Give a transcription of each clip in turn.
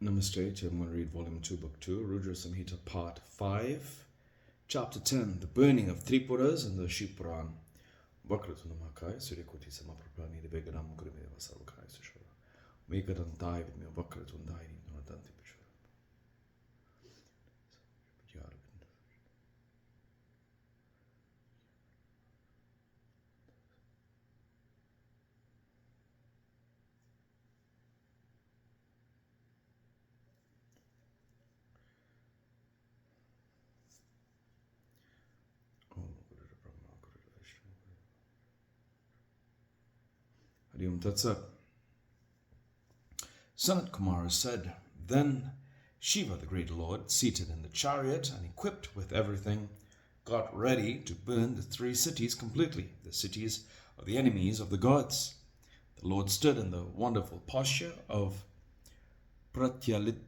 Namaste. I'm going to read Volume 2, Book 2, Rudra Samhita, Part 5, Chapter 10, The Burning of Tripuras in the Shiva Puran. Vakratunamakai, Surikoti Samaprapani, the Veganam Gurumeva Sarvakai Sushara. Mekadan died with me, Vakratun died in Nordanti Pishara. Harium Tatsat. Sanat Kumara said, Then Shiva, the great Lord, seated in the chariot and equipped with everything, got ready to burn the 3 cities completely, the cities of the enemies of the gods. The Lord stood in the wonderful posture of Pratyalita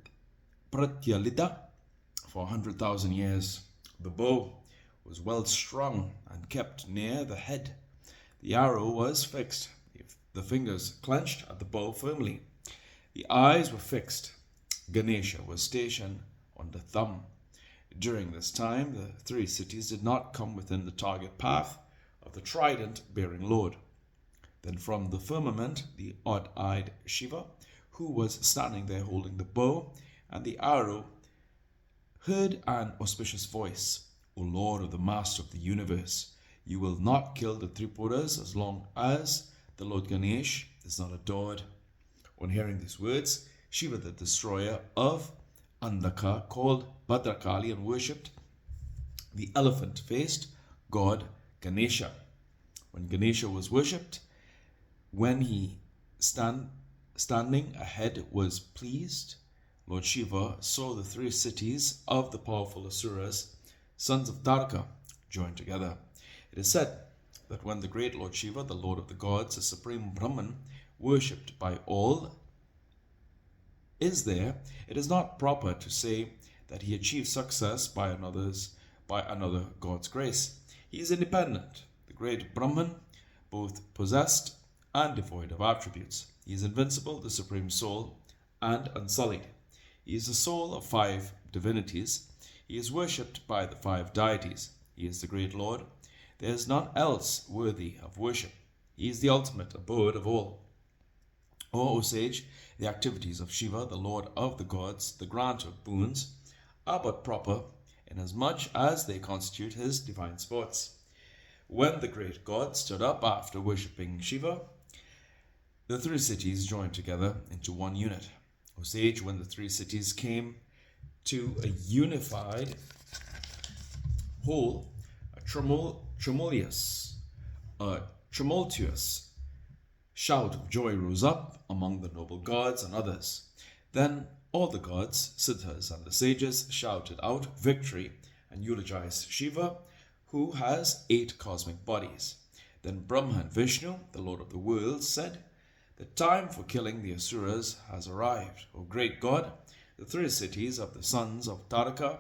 for 100,000 years. The bow was well strung and kept near the head. The arrow was fixed. The fingers clenched at the bow firmly. The eyes were fixed. Ganesha was stationed on the thumb. During this time, the 3 cities did not come within the target path of the trident-bearing Lord. Then from the firmament, the odd-eyed Shiva, who was standing there holding the bow and the arrow, heard an auspicious voice. O Lord of the Master of the universe, you will not kill the Tripuras as long as the Lord Ganesh is not adored. On hearing these words, Shiva, the destroyer of Andhaka, called Bhadrakali and worshipped the elephant-faced god Ganesha. When Ganesha was worshipped, when he standing ahead was pleased, Lord Shiva saw the 3 cities of the powerful Asuras, sons of Taraka, joined together. It is said that when the great Lord Shiva, the Lord of the gods, the supreme Brahman, worshipped by all, is there, it is not proper to say that he achieved success by another God's grace. He is independent, the great Brahman, both possessed and devoid of attributes. He is invincible, the supreme soul, and unsullied. He is the soul of 5 divinities. He is worshipped by the 5 deities. He is the great Lord. There is none else worthy of worship. He is the ultimate abode of all. O sage, the activities of Shiva, the Lord of the gods, the granter of boons, are but proper inasmuch as they constitute his divine sports. When the great god stood up after worshipping Shiva, the 3 cities joined together into one unit. O sage, when the 3 cities came to a unified whole, a tumultuous shout of joy rose up among the noble gods and others. Then all the gods, siddhas, and the sages shouted out victory and eulogized Shiva, who has 8 cosmic bodies. Then Brahma and Vishnu, the Lord of the worlds, said, The time for killing the Asuras has arrived. O great God, the 3 cities of the sons of Taraka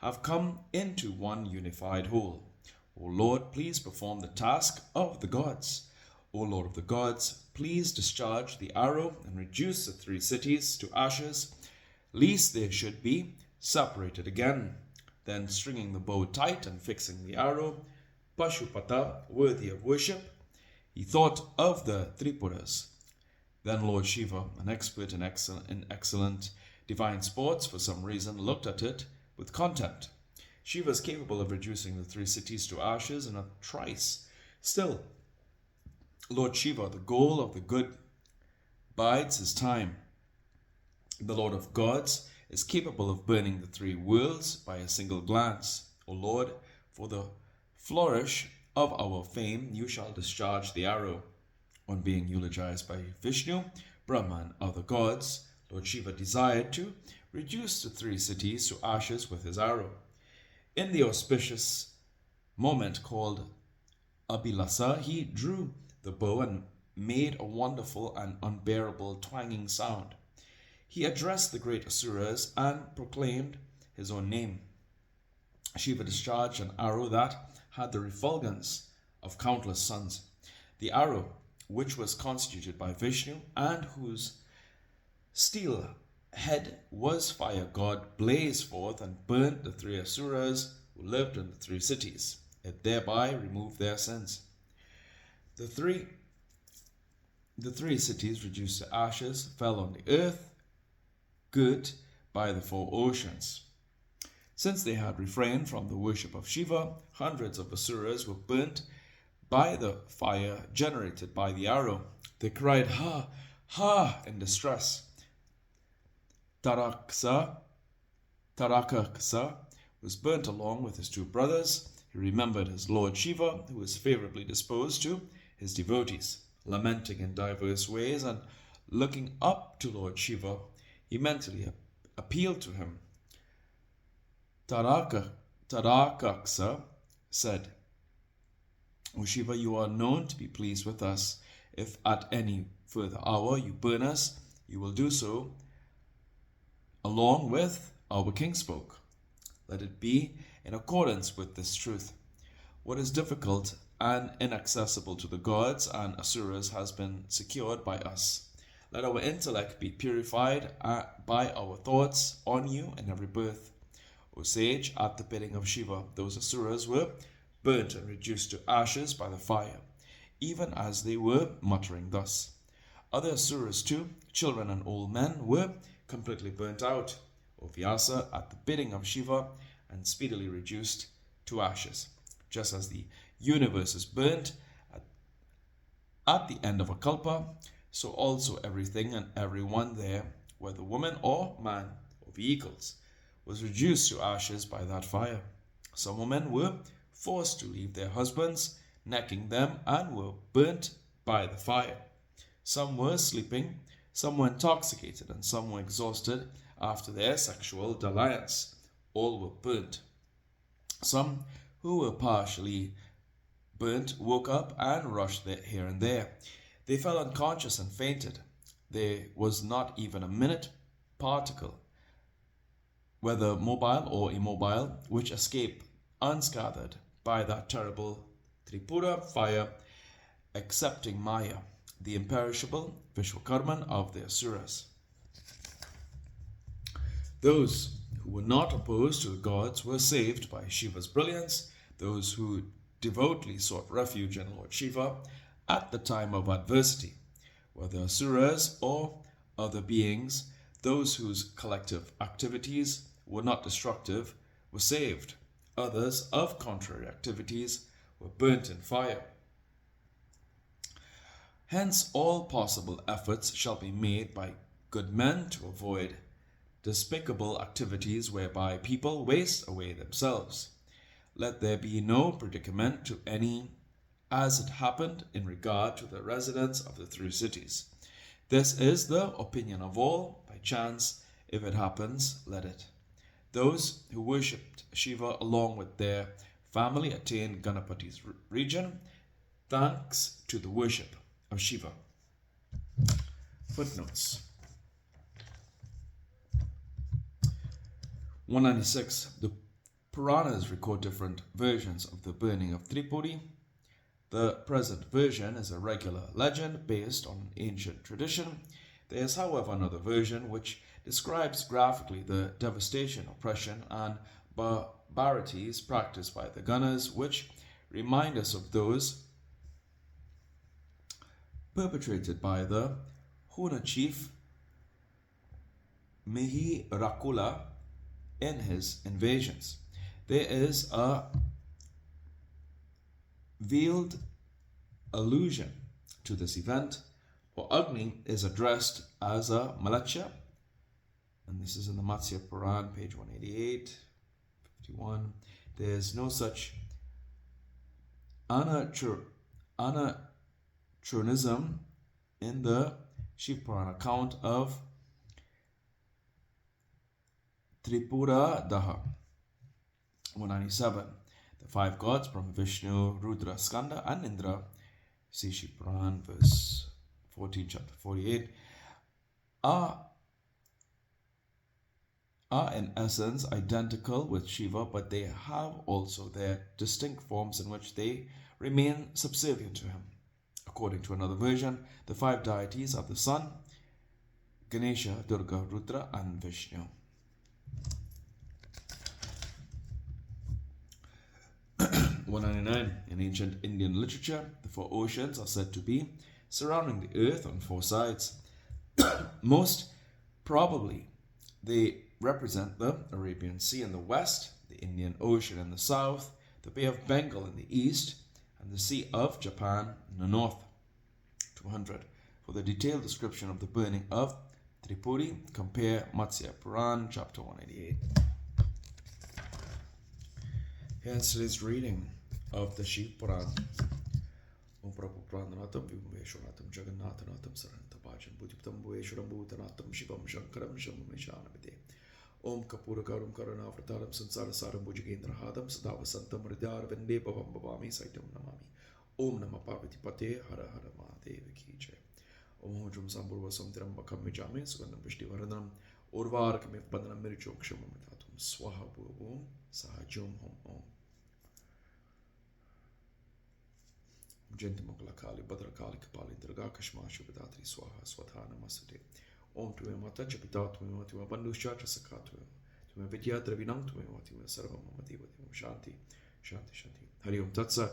have come into one unified whole. O Lord, please perform the task of the gods. O Lord of the gods, please discharge the arrow and reduce the 3 cities to ashes, lest they should be separated again. Then stringing the bow tight and fixing the arrow, Pashupata, worthy of worship, he thought of the Tripuras. Then Lord Shiva, an expert in excellent divine sports, for some reason looked at it with contempt. Shiva is capable of reducing the 3 cities to ashes in a trice. Still, Lord Shiva, the goal of the good, bides his time. The Lord of gods is capable of burning the 3 worlds by a single glance. O Lord, for the flourish of our fame, you shall discharge the arrow. On being eulogized by Vishnu, Brahma, and other gods, Lord Shiva desired to reduce the 3 cities to ashes with his arrow. In the auspicious moment called Abhilasa, he drew the bow and made a wonderful and unbearable twanging sound. He addressed the great Asuras and proclaimed his own name. Shiva discharged an arrow that had the refulgence of countless suns. The arrow, which was constituted by Vishnu and whose steel head was fire god blazed forth and burnt the three asuras who lived in the three cities. It thereby removed their sins. The three cities reduced to ashes fell on the earth, girt by the four oceans. Since they had refrained from the worship of Shiva, hundreds of asuras were burnt by the fire generated by the arrow. They cried, "Ha! Ha!" in distress. Taraksa was burnt along with his two brothers. He remembered his Lord Shiva, who was favorably disposed to his devotees. Lamenting in diverse ways and looking up to Lord Shiva, he mentally appealed to him. Tarakaksa said, "O Shiva, you are known to be pleased with us. If at any further hour you burn us, you will do so along with our kingsfolk. Let it be in accordance with this truth. What is difficult and inaccessible to the gods and asuras has been secured by us. Let our intellect be purified by our thoughts on you in every birth. O sage, at the bidding of Shiva, those asuras were burnt and reduced to ashes by the fire, even as they were muttering thus. Other asuras too, children and old men, were completely burnt out, O Vyasa, at the bidding of Shiva, and speedily reduced to ashes. Just as the universe is burnt at the end of a kalpa, so also everything and everyone there, whether woman or man or vehicles, was reduced to ashes by that fire. Some women were forced to leave their husbands, necking them, and were burnt by the fire. Some were sleeping, some were intoxicated, and some were exhausted after their sexual dalliance. All were burnt. Some who were partially burnt woke up and rushed here and there. They fell unconscious and fainted. There was not even a minute particle, whether mobile or immobile, which escaped unscathed by that terrible Tripura fire, excepting Maya, the imperishable Vishwakarman of the Asuras. Those who were not opposed to the gods were saved by Shiva's brilliance. Those who devoutly sought refuge in Lord Shiva at the time of adversity, whether Asuras or other beings, those whose collective activities were not destructive were saved. Others of contrary activities were burnt in fire. Hence all possible efforts shall be made by good men to avoid despicable activities whereby people waste away themselves. Let there be no predicament to any as it happened in regard to the residents of the three cities. This is the opinion of all. By chance, if it happens, let it. Those who worshipped Shiva along with their family attained Ganapati's region, thanks to the worship of Shiva. Footnotes. 196. The Puranas record different versions of the burning of Tripuri. The present version is a regular legend based on an ancient tradition. There is, however, another version which describes graphically the devastation, oppression, and barbarities practiced by the Ganas, which remind us of those perpetrated by the Huna chief Mihi Rakula in his invasions. There is a veiled allusion to this event, for Agni is addressed as a Malacha, and this is in the Matsya Puran, page 188, 51. There is no such anachronism in the Shiva Puran account of Tripura Daha. 197. The five gods, Brahma, Vishnu, Rudra, Skanda, and Indra, see Shiva Puran, verse 14, chapter 48, are in essence identical with Shiva, but they have also their distinct forms in which they remain subservient to him. According to another version, the five deities are the sun, Ganesha, Durga, Rudra, and Vishnu. 199. In ancient Indian literature, the four oceans are said to be surrounding the earth on four sides. Most probably, they represent the Arabian Sea in the west, the Indian Ocean in the south, the Bay of Bengal in the east, and the Sea of Japan in the north. 200. For the detailed description of the burning of Tripuri, compare Matsya Puran, chapter 188. Here's today's reading of the Shiva Puran. Om Prabhu Prananatam Vimveshwanatam Jagannatanatam Sarantabhajan Bhujiptam Bhuveshwaram Bhutanatam Shivam Shankaram Shamam Nishanavide Om Kapurakaram Karanavataram Sansarasaram Bhujagendrahadam Sadavasantam Hridar Vende Bhavam Bhavami Saitam Namami Om Nama Parvati Pate Hara Hara Mahadeva Ki Jai Om Hujum Sambhurva Samtiram Bakam Vijame Sugandam Vishti Varanam Urvarakame Bandanam Mirichokshamam Mitatum Swaha Bhuvum Sahajum Hom Om Jayanti Mangala Kali, Badra Kali Kapali, Durga Kashma Shubhadatri Swaha Swadha Namaste. Om Tume Mata Chapita Tume Tume Bandusha Saka Tume Vidya Dravinam Tume Sarvam Mamadiva Shanti Shanti Shanti Hari Om Tatsa.